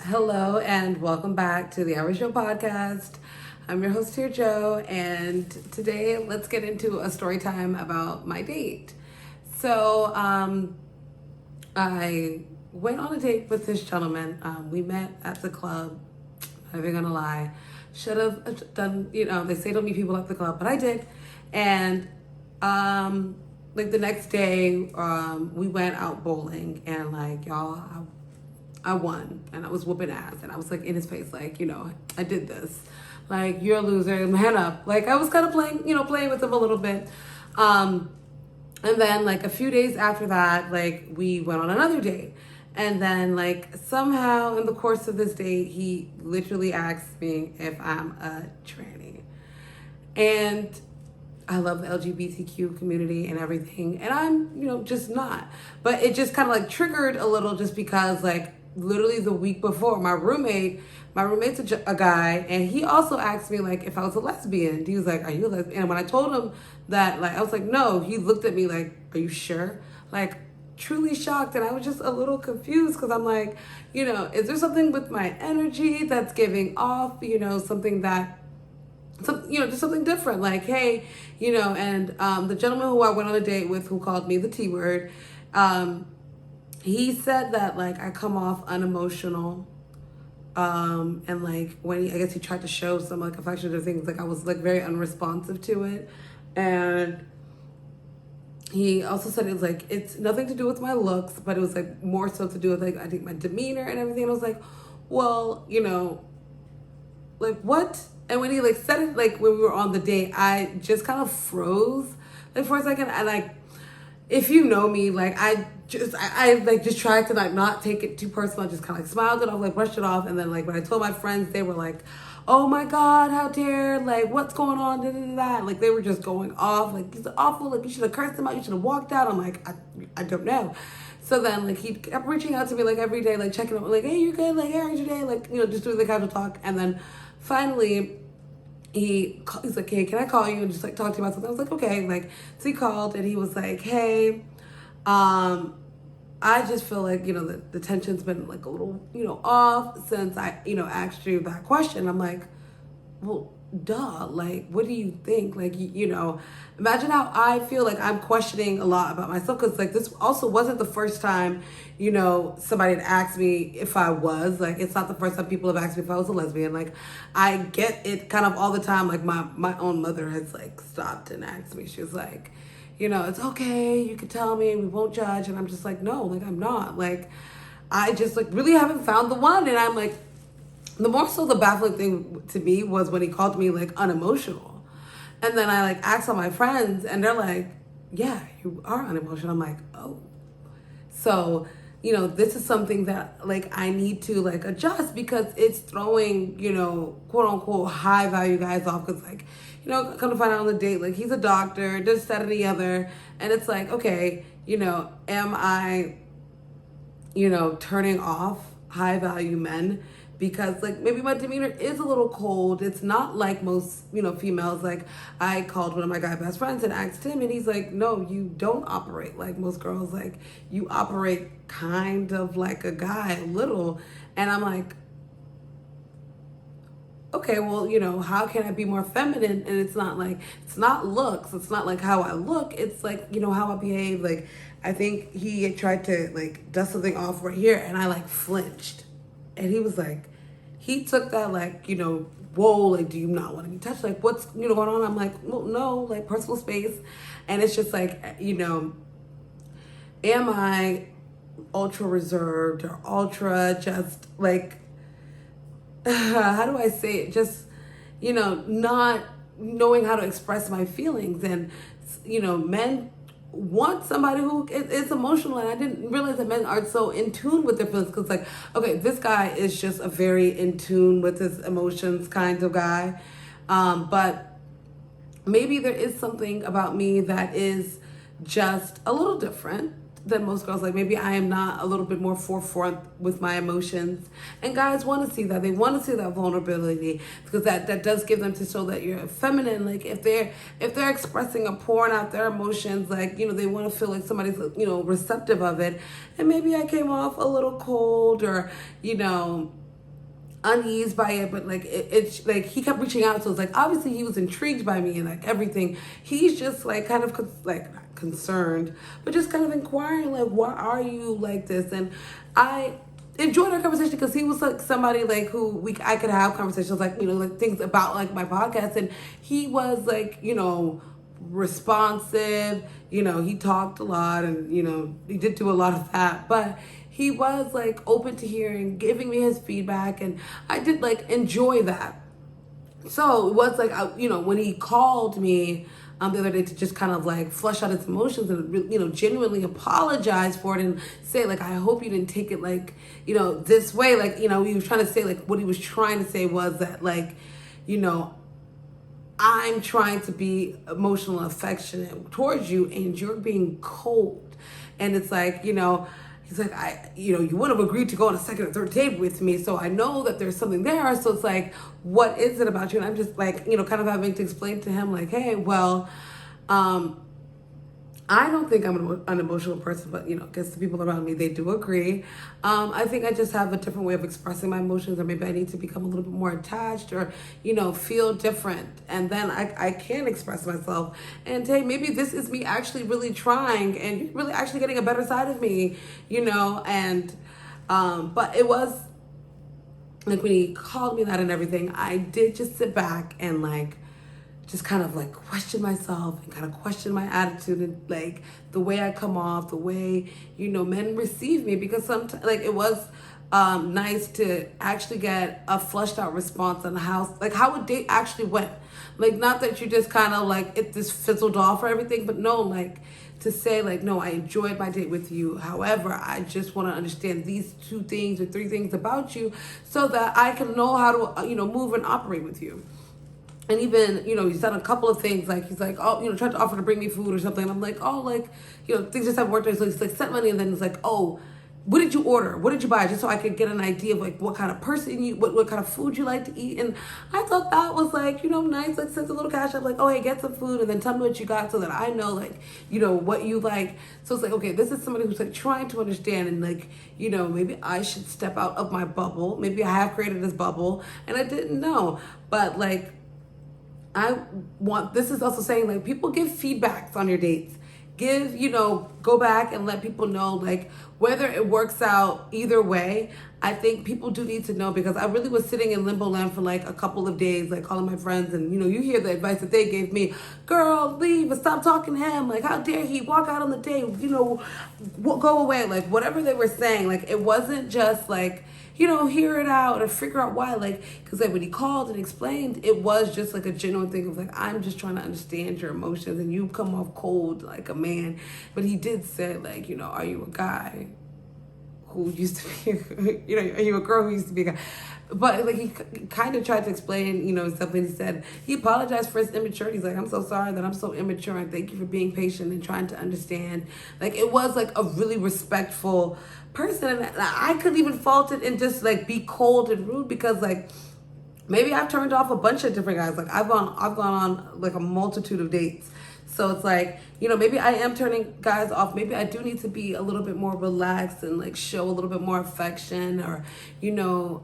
Hello and welcome back to the Average Joe podcast. I'm your host here, Joe, and today let's get into a story time about my date. So, I went on a date with this gentleman. We met at the club. I'm not even gonna lie. Should have done, they say don't meet people at the club, but I did. And like the next day, we went out bowling, and like y'all, I won, and I was whooping ass, and I was like in his face, like, I did this, like, you're a loser, man up. Like, I was kind of playing with him a little bit. And then like a few days after that, like we went on another date. And then like somehow in the course of this date, he literally asked me if I'm a tranny. And I love the LGBTQ community and everything. And I'm, just not. But it just kind of like triggered a little just because like literally the week before, my roommate's a guy, and he also asked me like if I was a lesbian. He was like, "Are you a lesbian?" And when I told him that, like, I was like, "No," he looked at me like, "Are you sure?" Like, truly shocked. And I was just a little confused because I'm like, is there something with my energy that's giving off, something that just something different, like, hey, and the gentleman who I went on a date with, who called me the T word, he said that like I come off unemotional, and like when I guess he tried to show some like affectionate things, like I was like very unresponsive to it. And he also said it's nothing to do with my looks, but it was like more so to do with like I think my demeanor and everything. And I was like, well, like what? And when he like said it, like when we were on the date, I just kind of froze like for a second. And like, if you know me, like I like just tried to like not take it too personal. I just kind of like smiled it off, like brushed it off. And then like when I told my friends, they were like, "Oh my God, how dare, like what's going on?" Da, da, da, da. Like they were just going off, like he's awful, like you should have cursed him out, you should have walked out. I'm like, I don't know. So then like he kept reaching out to me like every day, like checking up, like, "Hey, you good? Like, how's your day?" Like, just doing the casual talk. And then finally he's like, "Hey, can I call you and just like talk to you about something?" I was like, "Okay." Like, so he called and he was like, "Hey, I just feel like, the tension's been like a little, off since I, asked you that question." I'm like, well, duh, like, what do you think? Like, imagine how I feel like I'm questioning a lot about myself. Cause like, this also wasn't the first time, somebody had asked me if I was, like, it's not the first time people have asked me if I was a lesbian. Like, I get it kind of all the time. Like my own mother has like stopped and asked me, she was like, "It's okay, you can tell me, we won't judge." And I'm just like, no, like I'm not. Like, I just like really haven't found the one. And I'm like, the more so the baffling thing to me was when he called me like unemotional. And then I like asked all my friends and they're like, "Yeah, you are unemotional." I'm like, oh. So, this is something that like I need to like adjust because it's throwing, quote unquote high value guys off. Cause like, come to find out on the date, like he's a doctor, this, that, and the other. And it's like, okay, am I, turning off high value men? Because like maybe my demeanor is a little cold. It's not like most, females. Like I called one of my guy best friends and asked him, and he's like, "No, you don't operate like most girls. Like you operate kind of like a guy, a little." And I'm like, okay, well, how can I be more feminine? And it's not looks. It's not like how I look. It's like, how I behave. Like, I think he had tried to like dust something off right here, and I like flinched. And he was like, he took that like, whoa, like, do you not want to be touched? Like, what's, going on? I'm like, well, no, like personal space. And it's just like, am I ultra reserved or ultra just like, how do I say it? Just, not knowing how to express my feelings. And, men want somebody who is emotional, and I didn't realize that men are so in tune with their feelings. Because like, okay, this guy is just a very in tune with his emotions kind of guy, but maybe there is something about me that is just a little different than most girls. Like maybe I am not a little bit more forefront with my emotions, and guys want to see that. They want to see that vulnerability because that does give them to show that you're feminine. Like if they're expressing or pouring out their emotions, like they want to feel like somebody's receptive of it. And maybe I came off a little cold, or uneased by it, but like it's like he kept reaching out, so it's like obviously he was intrigued by me and like everything. He's just like kind of like not concerned, but just kind of inquiring like, why are you like this? And I enjoyed our conversation because he was like somebody like who I could have conversations like, you know, like things about like my podcast, and he was like, you know, responsive. You know, he talked a lot, and you know, he did do a lot of that, but he was like open to hearing, giving me his feedback, and I did like enjoy that. So it was like, you know, when he called me the other day to just kind of like flush out his emotions and, you know, genuinely apologize for it and say like, I hope you didn't take it like, you know, this way. Like, you know, he was trying to say like, what he was trying to say was that like, you know, I'm trying to be emotional and affectionate towards you and you're being cold. And it's like, you know, he's like, you know, you wouldn't have agreed to go on a second or third date with me. So I know that there's something there. So it's like, what is it about you? And I'm just like, you know, kind of having to explain to him like, hey, well, I don't think I'm an unemotional person, but, you know, because the people around me, they do agree. I think I just have a different way of expressing my emotions, or maybe I need to become a little bit more attached or, you know, feel different. And then I can express myself. And hey, maybe this is me actually really trying and you're really actually getting a better side of me, you know. And, but it was like when he called me that and everything, I did just sit back and like, just kind of like question myself and kind of question my attitude and like the way I come off, the way, you know, men receive me, because sometimes like it was nice to actually get a flushed out response on how a date actually went. Like, not that you just kind of like it just fizzled off or everything, but no, like to say like, no, I enjoyed my date with you. However, I just want to understand these 2 things or 3 things about you so that I can know how to, you know, move and operate with you. And even, you know, he's done a couple of things, like he's like, oh, you know, tried to offer to bring me food or something. And I'm like, oh, like, you know, things just haven't worked out. So he's like, sent money, and then he's like, oh, what did you order? What did you buy? Just so I could get an idea of like what kind of person you, what kind of food you like to eat. And I thought that was like, you know, nice. Like, send a little cash up, like, oh, hey, get some food, and then tell me what you got so that I know, like, you know, what you like. So it's like, okay, this is somebody who's like trying to understand, and like, you know, maybe I should step out of my bubble. Maybe I have created this bubble and I didn't know, but like, this is also saying like, people give feedbacks on your dates. Give, you know, go back and let people know like whether it works out either way. I think people do need to know, because I really was sitting in limbo land for like a couple of days, like calling my friends, and you know, you hear the advice that they gave me, girl, leave and stop talking to him, like how dare he walk out on the date, you know, go away, like whatever they were saying. Like, it wasn't just like, you know, hear it out or figure out why. Like, because like when he called and explained, it was just like a genuine thing of like, I'm just trying to understand your emotions and you come off cold like a man. But he did say like, you know, are you a guy who used to be, you know, are you a girl who used to be a guy? But like he kind of tried to explain, you know, something. He said he apologized for his immaturity. He's like, I'm so sorry that I'm so immature, and thank you for being patient and trying to understand. Like, it was like a really respectful person, and I couldn't even fault it and just like be cold and rude, because like maybe I've turned off a bunch of different guys. Like I've gone on like a multitude of dates. So it's like, you know, maybe I am turning guys off. Maybe I do need to be a little bit more relaxed and like show a little bit more affection, or, you know,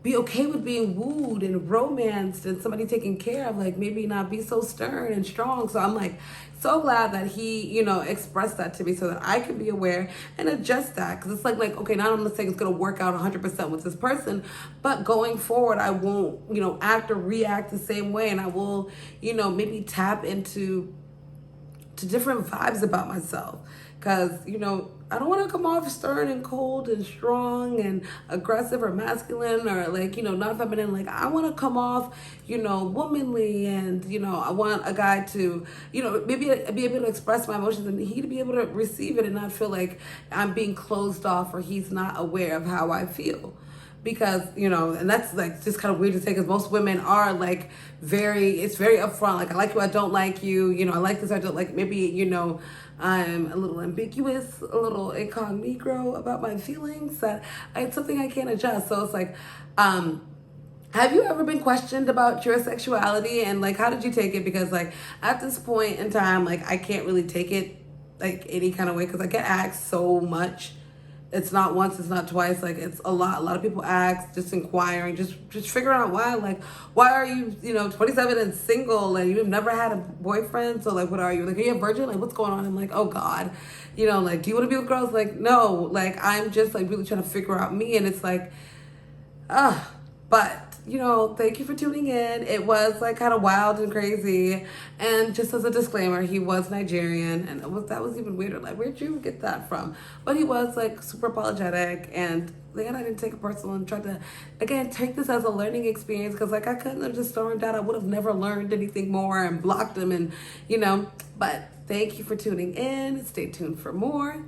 be okay with being wooed and romanced and somebody taken care of. Like, maybe not be so stern and strong. So I'm like so glad that he, you know, expressed that to me so that I can be aware and adjust that. Because it's like, okay, not I'm not saying it's going to work out 100% with this person, but going forward, I won't, you know, act or react the same way. And I will, you know, maybe tap into different vibes about myself. Because, you know, I don't want to come off stern and cold and strong and aggressive or masculine or like, you know, not feminine. Like, I want to come off, you know, womanly, and, you know, I want a guy to, you know, maybe be able to express my emotions and he to be able to receive it and not feel like I'm being closed off or he's not aware of how I feel. Because, you know, and that's like just kind of weird to say, because most women are like it's very upfront. Like, I like you, I don't like you, you know, I like this, I don't like, maybe, you know, I'm a little ambiguous, a little incognito about my feelings, that it's something I can't adjust. So it's like, have you ever been questioned about your sexuality, and like, how did you take it? Because like at this point in time, like I can't really take it like any kind of way, because I get asked so much It's not once, it's not twice. Like, it's a lot. A lot of people ask, just inquiring, just figuring out why. Like, why are you, 27 and single and you've never had a boyfriend? So, like, what are you? Like, are you a virgin? Like, what's going on? I'm like, oh, God. Like, do you want to be with girls? Like, no. Like, I'm just, like, really trying to figure out me. And it's like, but thank you for tuning in. It was like kind of wild and crazy. And just as a disclaimer, he was Nigerian, and that was even weirder. Like, where'd you get that from? But he was like super apologetic, and again, I didn't take it personal and tried to again take this as a learning experience, because like I couldn't have just stormed out. I would have never learned anything more and blocked him, and But thank you for tuning in. Stay tuned for more.